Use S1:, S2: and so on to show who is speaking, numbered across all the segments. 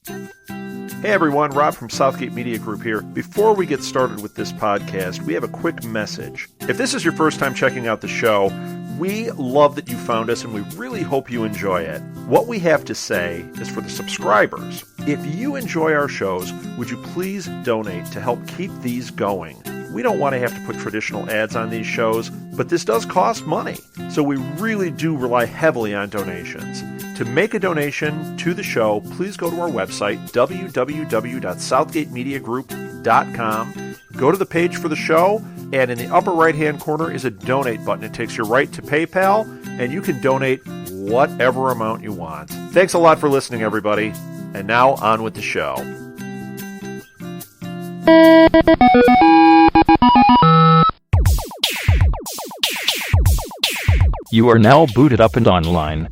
S1: Hey everyone, Rob from Southgate Media Group here. Before we get started with this podcast, we have a quick message. If this is your first time checking out the show, we love that you found us and we really hope you enjoy it. What we have to say is for the subscribers. If you enjoy our shows, would you please donate to help keep these going? We don't want to have to put traditional ads on these shows, but this does cost money. So we really do rely heavily on donations. To make a donation to the show, please go to our website, www.southgatemediagroup.com. Go to the page for the show, and in the upper right-hand corner is a donate button. It takes you right to PayPal, and you can donate whatever amount you want. Thanks a lot for listening, everybody. And now, on with the show.
S2: You are now booted up and online.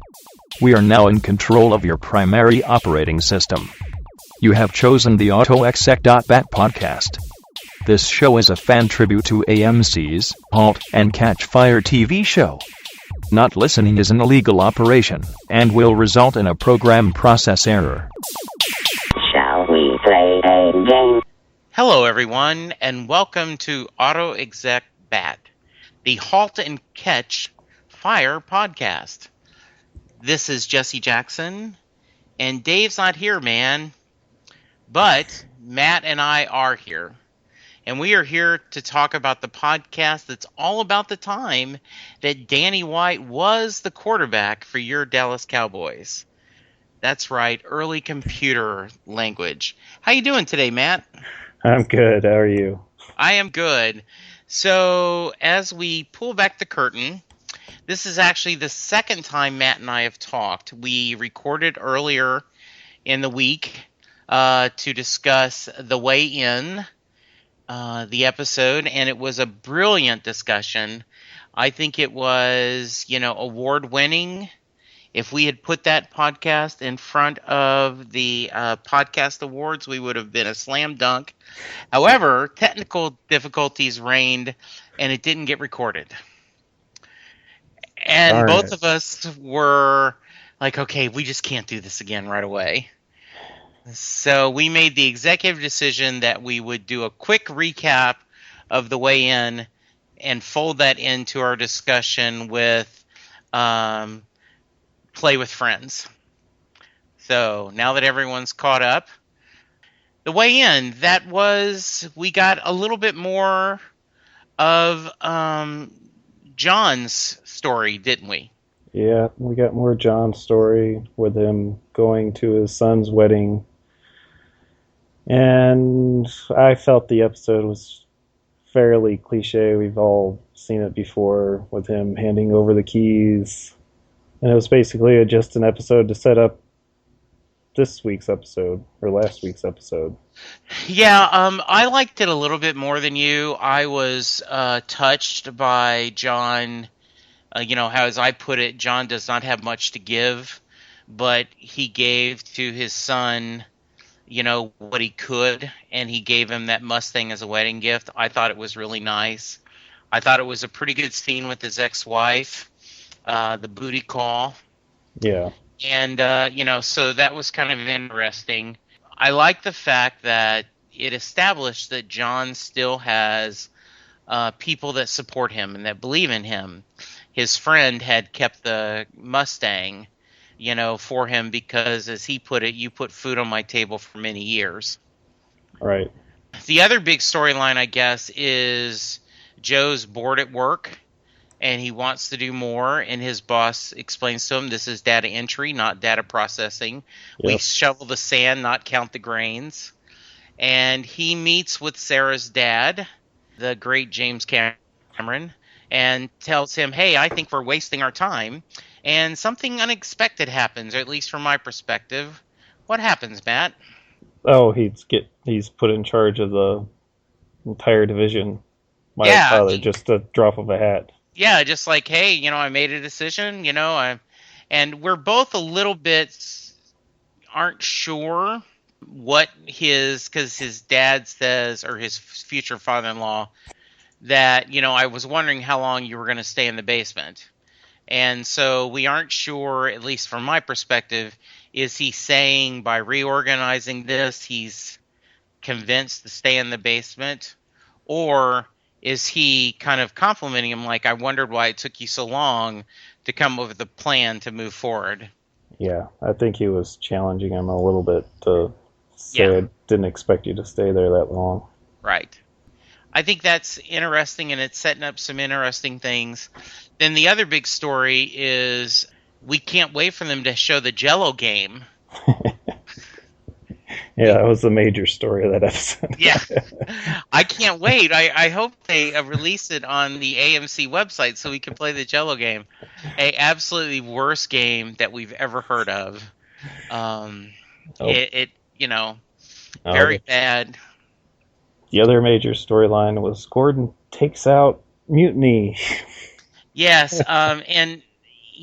S2: We are now in control of your primary operating system. You have chosen the AutoExec.Bat podcast. This show is a fan tribute to AMC's Halt and Catch Fire TV show. Not listening is an illegal operation and will result in a program process error.
S3: Shall we play a game?
S4: Hello, everyone, and welcome to AutoExec.Bat, the Halt and Catch Fire podcast. This is Jesse Jackson, and Dave's not here, man, but Matt and I are here, and we are here to talk about the podcast that's all about the time that Danny White was the quarterback for your Dallas Cowboys. That's right, early computer language. How you doing today, Matt?
S5: I'm good. How are you?
S4: I am good. So, as we pull back the curtain, this is actually the second time Matt and I have talked. We recorded earlier in the week to discuss The Way In, the episode, and it was a brilliant discussion. I think it was, award-winning. If we had put that podcast in front of the podcast awards, we would have been a slam dunk. However, technical difficulties reigned, and it didn't get recorded. And both of us were like, okay, we just can't do this again right away. So we made the executive decision that we would do a quick recap of The Way In and fold that into our discussion with Play with Friends. So now that everyone's caught up, The Way In, we got a little bit more of John's story, didn't we?
S5: Yeah, we got more John's story with him going to his son's wedding. And I felt the episode was fairly cliche. We've all seen it before with him handing over the keys. And it was basically just an episode to set up this week's episode, or last week's episode.
S4: Yeah, I liked it a little bit more than you. I was touched by John. How, as I put it, John does not have much to give, but he gave to his son, what he could, and he gave him that Mustang as a wedding gift. I thought it was really nice. I thought it was a pretty good scene with his ex-wife, the booty call.
S5: Yeah.
S4: And, so that was kind of interesting. I like the fact that it established that John still has people that support him and that believe in him. His friend had kept the Mustang, for him because, as he put it, you put food on my table for many years.
S5: Right.
S4: The other big storyline, I guess, is Joe's bored at work. And he wants to do more, and his boss explains to him this is data entry, not data processing. Yep. We shovel the sand, not count the grains. And he meets with Sarah's dad, the great James Cameron, and tells him, hey, I think we're wasting our time. And something unexpected happens, or at least from my perspective. What happens, Matt?
S5: Oh, he's put in charge of the entire division. My father, just a drop of a hat.
S4: Yeah, just like, hey, I made a decision, and we're both a little bit aren't sure what because his dad says, or his future father-in-law, that, I was wondering how long you were going to stay in the basement. And so we aren't sure, at least from my perspective, Is he saying by reorganizing this, he's convinced to stay in the basement? Or is he kind of complimenting him like, I wondered why it took you so long to come up with a plan to move forward?
S5: Yeah, I think he was challenging him a little bit to say,
S4: Yeah.
S5: I didn't expect you to stay there that long.
S4: Right. I think that's interesting, and it's setting up some interesting things. Then the other big story is we can't wait for them to show the Jello game.
S5: Yeah, that was the major story of that episode.
S4: Yeah. I can't wait. I hope they release it on the AMC website so we can play the Jello game. A absolutely worst game that we've ever heard of. Um,
S5: Oh.
S4: it very bad.
S5: The other major storyline was Gordon takes out Mutiny.
S4: Yes, and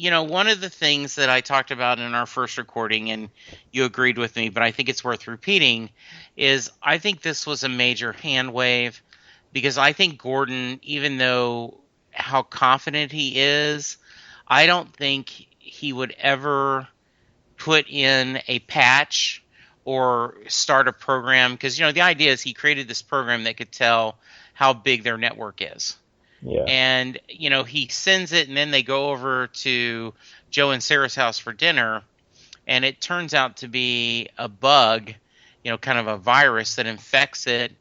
S4: one of the things that I talked about in our first recording, and you agreed with me, but I think it's worth repeating, is I think this was a major hand wave, because I think Gordon, even though how confident he is, I don't think he would ever put in a patch or start a program, because the idea is he created this program that could tell how big their network is.
S5: Yeah.
S4: And, he sends it, and then they go over to Joe and Sarah's house for dinner, and it turns out to be a bug, kind of a virus that infects it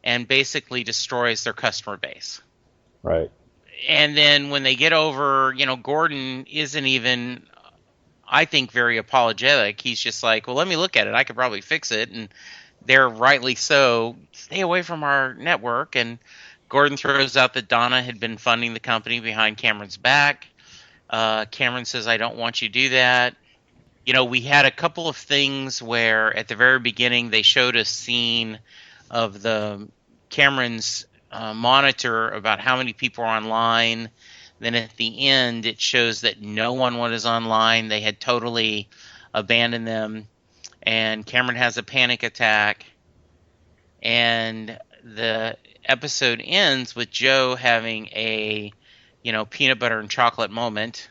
S4: and basically destroys their customer base.
S5: Right.
S4: And then when they get over, Gordon isn't even, I think, very apologetic. He's just like, well, let me look at it. I could probably fix it. And they're rightly so, stay away from our network. And Gordon throws out that Donna had been funding the company behind Cameron's back. Cameron says, I don't want you to do that. We had a couple of things where at the very beginning they showed a scene of the Cameron's monitor about how many people are online. Then at the end it shows that no one was online. They had totally abandoned them. And Cameron has a panic attack. And the episode ends with Joe having a, peanut butter and chocolate moment.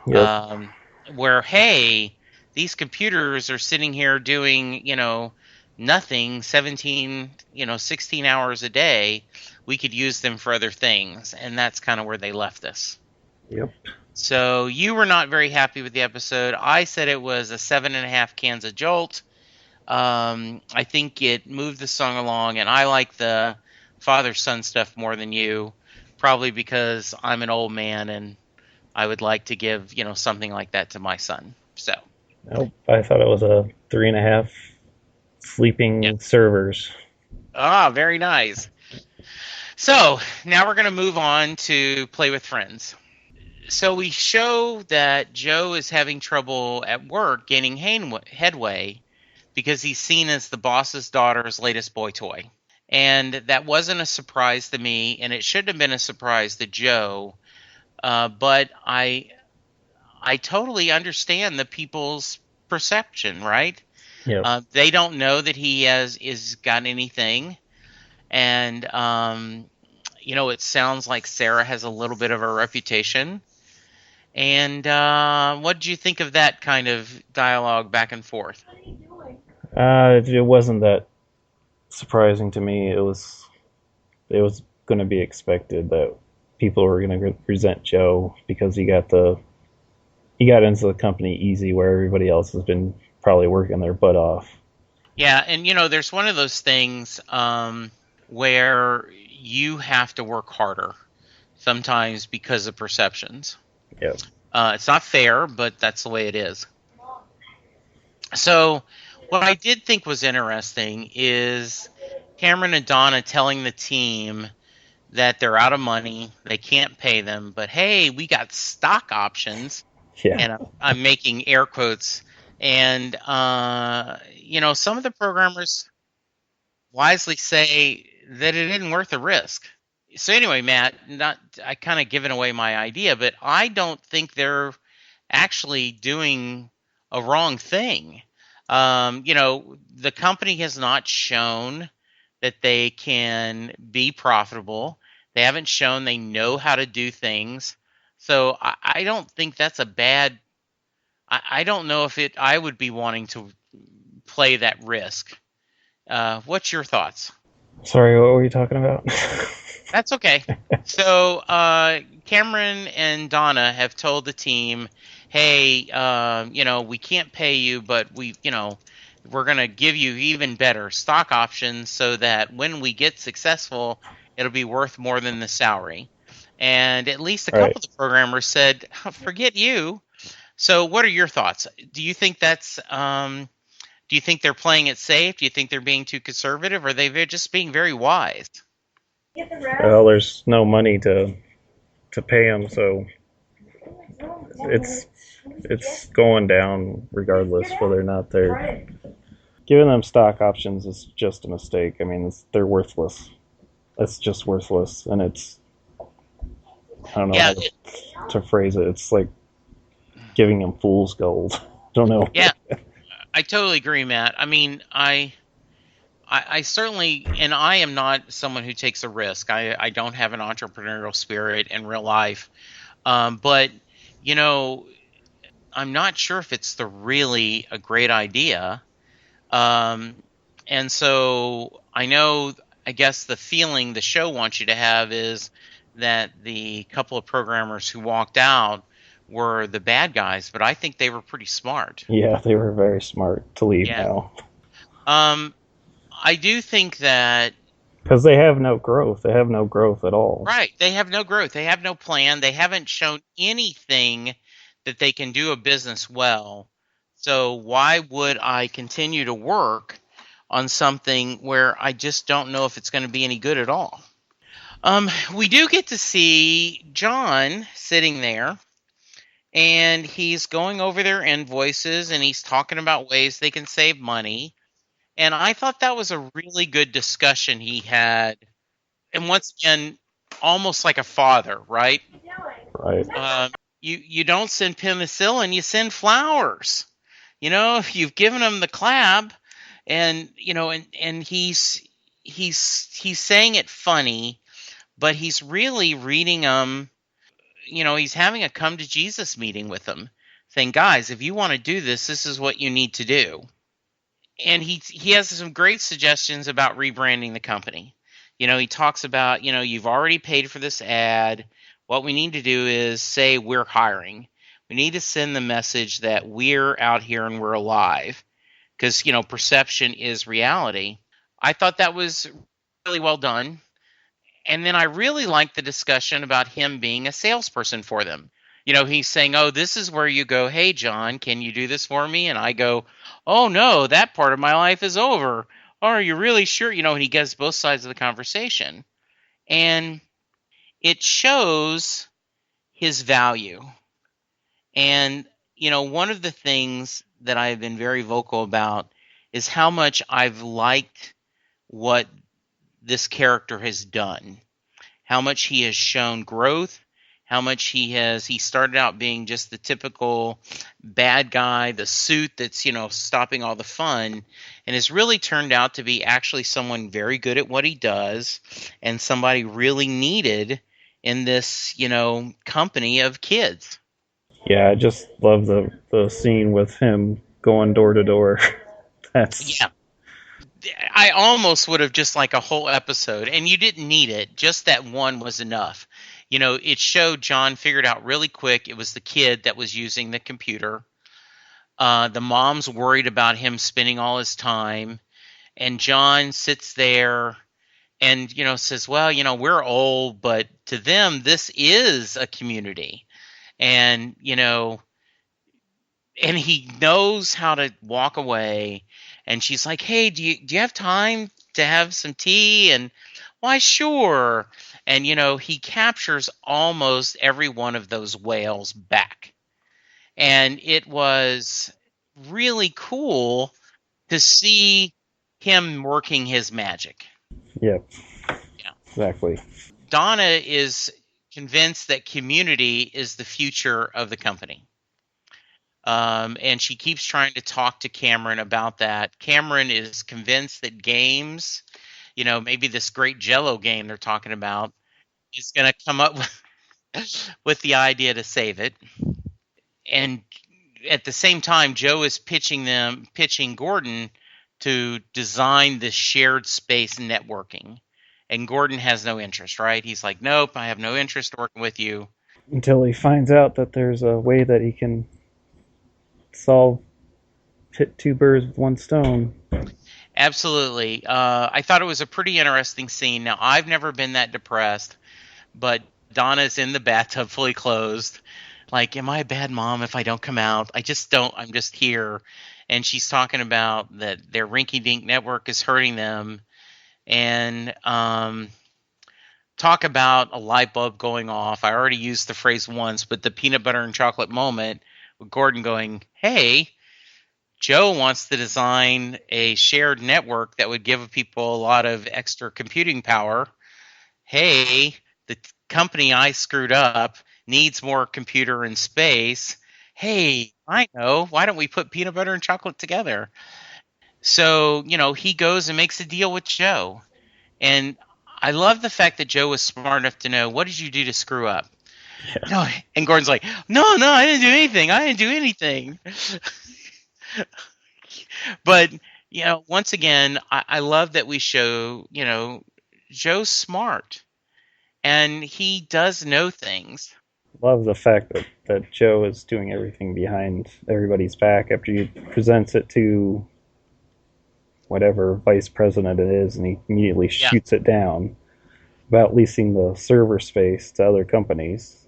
S5: Yep.
S4: Where, hey, these computers are sitting here doing, nothing, 17, 16 hours a day. We could use them for other things. And that's kind of where they left us.
S5: Yep.
S4: So you were not very happy with the episode. I said it was a 7.5 cans of Jolt. I think it moved the song along, and I like the father-son stuff more than you, probably because I'm an old man and I would like to give, something like that to my son. So.
S5: Nope. I thought it was a 3.5 sleeping servers.
S4: Ah, very nice. So now we're going to move on to Play with Friends. So we show that Joe is having trouble at work gaining headway because he's seen as the boss's daughter's latest boy toy. And that wasn't a surprise to me, and it shouldn't have been a surprise to Joe. But I totally understand the people's perception, right?
S5: Yeah.
S4: They don't know that he is got anything. And, it sounds like Sarah has a little bit of a reputation. And what did you think of that kind of dialogue back and forth?
S5: It wasn't that surprising to me. It was going to be expected that people were going to resent Joe because he got into the company easy, where everybody else has been probably working their butt off.
S4: Yeah, and there's one of those things where you have to work harder sometimes because of perceptions.
S5: Yeah.
S4: It's not fair, but that's the way it is. So what I did think was interesting is Cameron and Donna telling the team that they're out of money, they can't pay them, but hey, we got stock options.
S5: Yeah.
S4: And I'm making air quotes. And, some of the programmers wisely say that it isn't worth the risk. So anyway, Matt, I kind of given away my idea, but I don't think they're actually doing a wrong thing. The company has not shown that they can be profitable. They haven't shown they know how to do things. So I don't think that's a bad I don't know if I would be wanting to play that risk. What's your thoughts?
S5: Sorry, what were you talking about?
S4: That's okay. So Cameron and Donna have told the team, "Hey, we can't pay you, but we're going to give you even better stock options so that when we get successful, it'll be worth more than the salary." And at least a
S5: Right.
S4: couple of the programmers said, "Forget you." So, what are your thoughts? Do you think do you think they're playing it safe? Do you think they're being too conservative? Or are they just being very wise?
S5: Well, there's no money to pay them, so it's it's going down regardless whether or not they're giving them stock options is just a mistake. I mean, they're worthless. It's just worthless, and I don't know
S4: Yeah,
S5: how to phrase it. It's like giving them fool's gold. Don't know.
S4: yeah, I totally agree, Matt. I mean, I certainly, and I am not someone who takes a risk. I don't have an entrepreneurial spirit in real life. But, you know, I'm not sure if it's really a great idea. Um, and so I know, I guess the feeling the show wants you to have is that the couple of programmers who walked out were the bad guys, but I think they were pretty smart.
S5: Yeah, they were very smart to leave
S4: Yeah.
S5: now
S4: Um, I do think that,
S5: because they have no growth. They have no growth at all.
S4: right, they have no growth. They have no plan. They haven't shown anything that they can do a business well. So why would I continue to work on something where I just don't know if it's going to be any good at all? We do get to see John sitting there, and he's going over their invoices, and he's talking about ways they can save money. And I thought that was a really good discussion he had. And once again, almost like a father, right?
S5: Right.
S4: You don't send penicillin, you send flowers. You've given him the clab, and he's saying it funny, but he's really reading them. He's having a come to Jesus meeting with them, saying, "Guys, if you want to do this, this is what you need to do." And he has some great suggestions about rebranding the company. He talks about, you've already paid for this ad. What we need to do is say we're hiring. We need to send the message that we're out here and we're alive, because perception is reality. I thought that was really well done. And then I really liked the discussion about him being a salesperson for them. He's saying, "Oh, this is where you go, hey, John, can you do this for me?" And I go, "Oh, no, that part of my life is over. Oh, are you really sure?" And he gets both sides of the conversation. And it shows his value. And, one of the things that I've been very vocal about is how much I've liked what this character has done, how much he has shown growth, how much he started out being just the typical bad guy, the suit that's, stopping all the fun, and has really turned out to be actually someone very good at what he does and somebody really needed in this, company of kids.
S5: Yeah, I just love the scene with him going door to door. That's
S4: Yeah. I almost would have just like a whole episode, and you didn't need it. Just that one was enough. It showed John figured out really quick it was the kid that was using the computer. The mom's worried about him spending all his time, and John sits there and says, "Well, we're old, but to them this is a community." And and he knows how to walk away. And she's like, "Hey, do you have time to have some tea?" And, "Why, sure." And he captures almost every one of those whales back. And it was really cool to see him working his magic.
S5: Yep,
S4: Yeah.
S5: exactly.
S4: Donna is convinced that community is the future of the company. And she keeps trying to talk to Cameron about that. Cameron is convinced that games, maybe this great Jello game they're talking about, is going to come up with, with the idea to save it. And at the same time, Joe is pitching Gordon to design this shared space networking. And Gordon has no interest, right? He's like, nope, I have no interest working with you.
S5: Until he finds out that there's a way that he can hit two birds with one stone.
S4: Absolutely. I thought it was a pretty interesting scene. Now, I've never been that depressed, but Donna's in the bathtub fully clothed. Like, am I a bad mom if I don't come out? I just don't. I'm just here. And she's talking about that their rinky-dink network is hurting them. And talk about a light bulb going off. I already used the phrase once, but the peanut butter and chocolate moment with Gordon going, hey, Joe wants to design a shared network that would give people a lot of extra computing power. Hey, the company I screwed up needs more computer and space. Hey, I know. Why don't we put peanut butter and chocolate together? So, he goes and makes a deal with Joe. And I love the fact that Joe was smart enough to know, what did you do to screw up?
S5: Yeah.
S4: No, and Gordon's like, no, I didn't do anything. I didn't do anything. But, once again, I love that we show, Joe's smart. And he does know things.
S5: Love the fact that Joe is doing everything behind everybody's back after he presents it to whatever vice president it is, and he immediately shoots it down about leasing the server space to other companies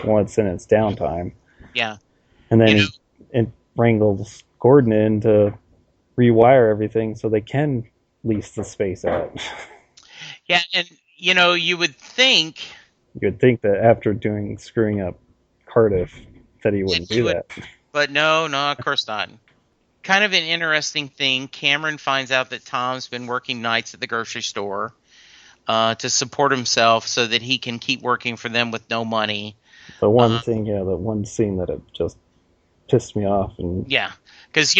S5: once in its downtime.
S4: Yeah.
S5: And then he wrangles Gordon in to rewire everything so they can lease the space out.
S4: Yeah, and you would think
S5: that after screwing up Cardiff that he wouldn't do that.
S4: But no, of course not. Kind of an interesting thing, Cameron finds out that Tom's been working nights at the grocery store to support himself so that he can keep working for them with no money.
S5: The one thing, the one scene that it just pissed me off. And
S4: yeah, because,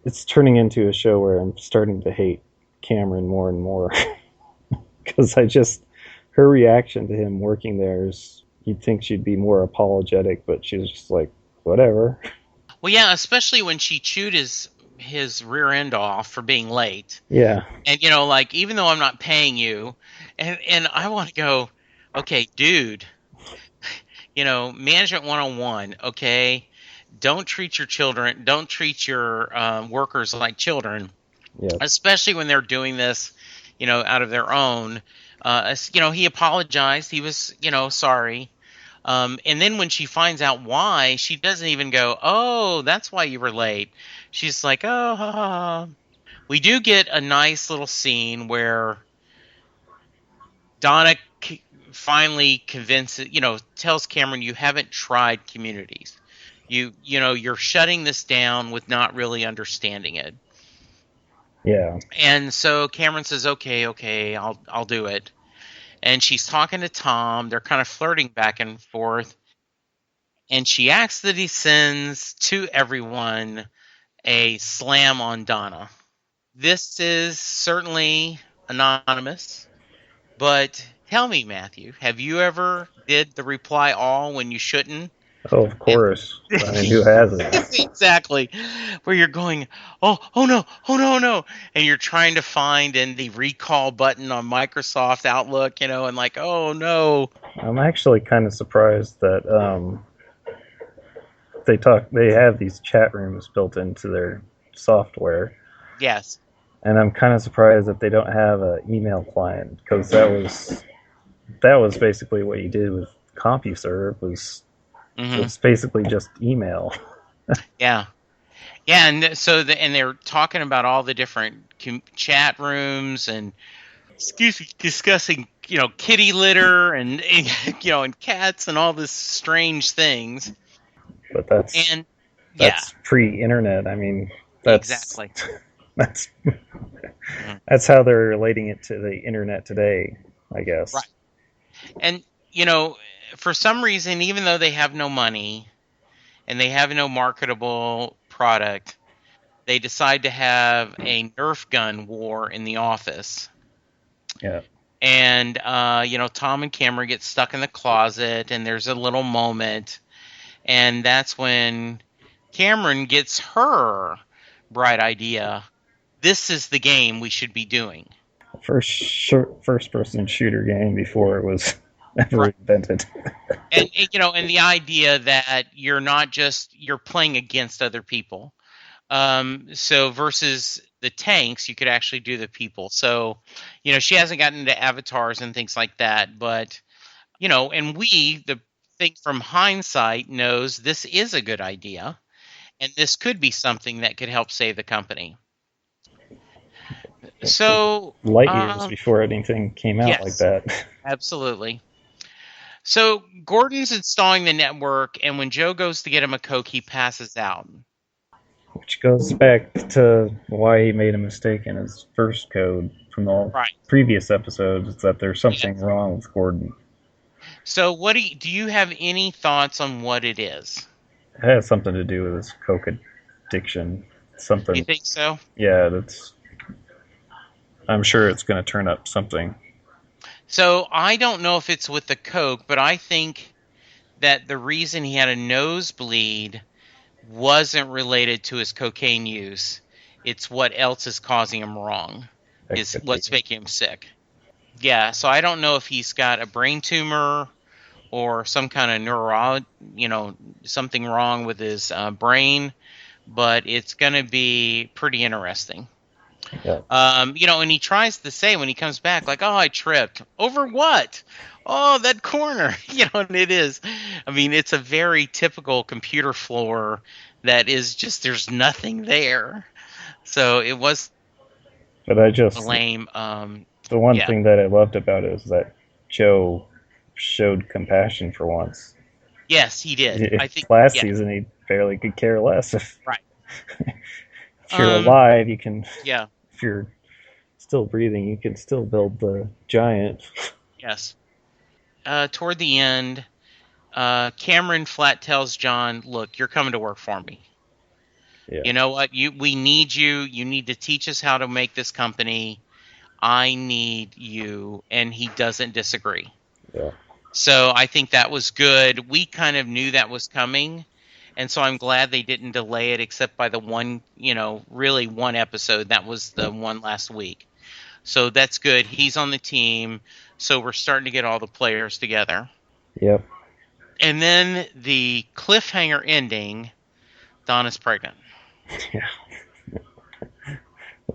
S5: it's turning into a show where I'm starting to hate Cameron more and more. Because her reaction to him working there is, you'd think she'd be more apologetic, but she's just like, whatever.
S4: Well, yeah, especially when she chewed his rear end off for being late.
S5: Yeah.
S4: And, even though I'm not paying you, and I want to go, okay, dude, management 101, okay? Don't treat your workers like children, especially when they're doing this, out of their own. He apologized. He was, sorry. And then when she finds out why, she doesn't even go, oh, that's why you were late. She's like, oh, ha, ha. We do get a nice little scene where Donna finally tells Cameron, you haven't tried communities. You're shutting this down with not really understanding it.
S5: Yeah.
S4: And so Cameron says, okay, I'll do it. And she's talking to Tom. They're kind of flirting back and forth. And she asks that he sends to everyone a slam on Donna. This is certainly anonymous, but tell me, Matthew, have you ever did the reply all when you shouldn't?
S5: Oh, of course. I mean, who hasn't?
S4: Exactly. Where you're going, oh no. And you're trying to find in the recall button on Microsoft Outlook, and like, oh no.
S5: I'm actually kind of surprised that they have these chat rooms built into their software.
S4: Yes.
S5: And I'm kind of surprised that they don't have an email client, because that was basically what you did with CompuServe was it's basically just email.
S4: Yeah, and so and they're talking about all the different chat rooms and discussing kitty litter and and cats and all this strange things.
S5: But that's pre-internet. I mean,
S4: exactly.
S5: That's how they're relating it to the internet today, I guess.
S4: Right. And for some reason, even though they have no money and they have no marketable product, they decide to have a Nerf gun war in the office.
S5: Yeah.
S4: And, Tom and Cameron get stuck in the closet, and there's a little moment. And that's when Cameron gets her bright idea. This is the game we should be doing.
S5: First-person shooter game before it was ever invented.
S4: And and the idea that you're playing against other people. So versus the tanks, you could actually do the people. So, she hasn't gotten into avatars and things like that, but and the thing from hindsight knows this is a good idea, and this could be something that could help save the company. So
S5: light years before anything came out like that.
S4: Absolutely. So Gordon's installing the network, and when Joe goes to get him a Coke, he passes out.
S5: Which goes back to why he made a mistake in his first code from the previous episodes, is that there's something wrong with Gordon.
S4: So do you have any thoughts on what it is?
S5: It has something to do with his Coke addiction. Something.
S4: You think so?
S5: Yeah, I'm sure it's going to turn up something.
S4: So I don't know if it's with the Coke, but I think that the reason he had a nosebleed wasn't related to his cocaine use. It's what else is causing him wrong. Is what's making him sick. Yeah, so I don't know if he's got a brain tumor or some kind of something wrong with his brain, but it's going to be pretty interesting.
S5: Yeah.
S4: And he tries to say when he comes back, like, oh, I tripped. Over what? Oh, that corner. And it is. I mean, it's a very typical computer floor that is just, there's nothing there. So it was lame.
S5: The one thing that I loved about it is that Joe showed compassion for once.
S4: Yes, he did. I think
S5: last season he barely could care less. If you're alive, you can.
S4: Yeah.
S5: If you're still breathing, you can still build the giant.
S4: Yes. Toward the end, Cameron flat tells John, "Look, you're coming to work for me. Yeah. You know what? We need you. You need to teach us how to make this company. I need you." And he doesn't disagree.
S5: Yeah.
S4: So I think that was good. We kind of knew that was coming. And so I'm glad they didn't delay it except by the one, really one episode. That was the one last week. So that's good. He's on the team. So we're starting to get all the players together.
S5: Yep.
S4: And then the cliffhanger ending, Donna's pregnant.
S5: Yeah.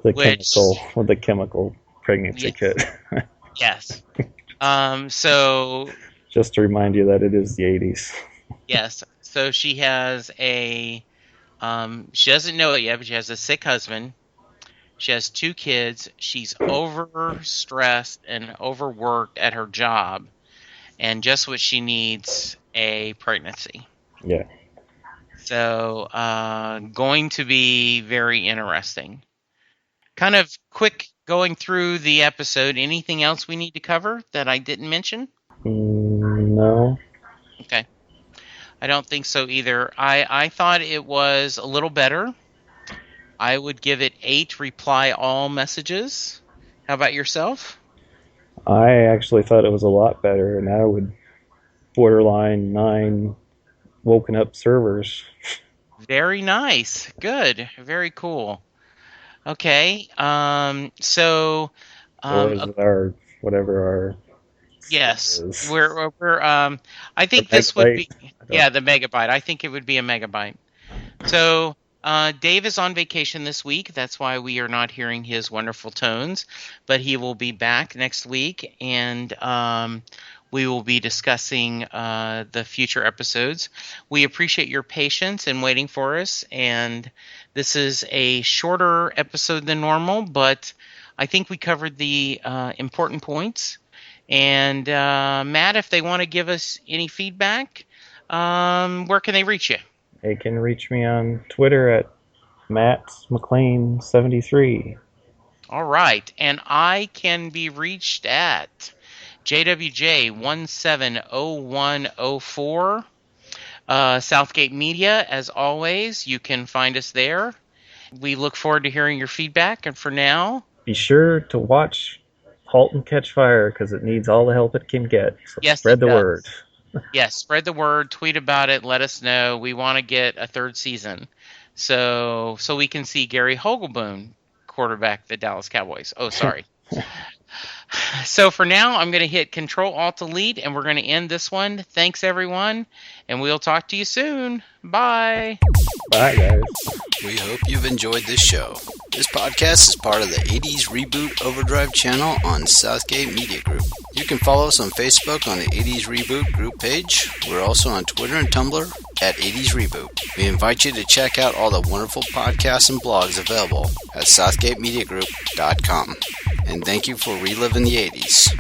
S5: With the chemical pregnancy kit.
S4: Yes. So
S5: just to remind you that it is the 80s.
S4: Yes. So she has she doesn't know it yet, but she has a sick husband. She has 2 kids. She's overstressed and overworked at her job. And just what she needs, a pregnancy.
S5: Yeah.
S4: So, going to be very interesting. Kind of quick going through the episode. Anything else we need to cover that I didn't mention?
S5: No.
S4: Okay. I don't think so either. I thought it was a little better. I would give it 8 reply all messages. How about yourself?
S5: I actually thought it was a lot better, and I would borderline 9 woken up servers.
S4: Very nice. Good. Very cool. Okay. So.
S5: Or whatever our.
S4: Yes. We're I think this would be. Yeah, the megabyte. I think it would be a megabyte. So. Dave is on vacation this week. That's why we are not hearing his wonderful tones. But he will be back next week, and we will be discussing the future episodes. We appreciate your patience in waiting for us. And this is a shorter episode than normal, but I think we covered the important points. And Matt, if they want to give us any feedback, where can they reach you?
S5: They can reach me on Twitter at MattMcLean73.
S4: All right. And I can be reached at JWJ170104. Southgate Media, as always, you can find us there. We look forward to hearing your feedback. And for now,
S5: be sure to watch Halt and Catch Fire because it needs all the help it can get. So
S4: yes,
S5: spread the word.
S4: Yes, spread the word, tweet about it, let us know. We want to get a third season, so we can see Gary Hogelboom quarterback the Dallas Cowboys. Oh, sorry. So for now, I'm going to hit Control-Alt-Delete, and we're going to end this one. Thanks, everyone, and we'll talk to you soon. Bye.
S5: Bye, guys.
S6: We hope you've enjoyed this show. This podcast is part of the 80s Reboot Overdrive channel on Southgate Media Group. You can follow us on Facebook on the 80s Reboot group page. We're also on Twitter and Tumblr at 80s Reboot. We invite you to check out all the wonderful podcasts and blogs available at southgatemediagroup.com. And thank you for reliving the 80s.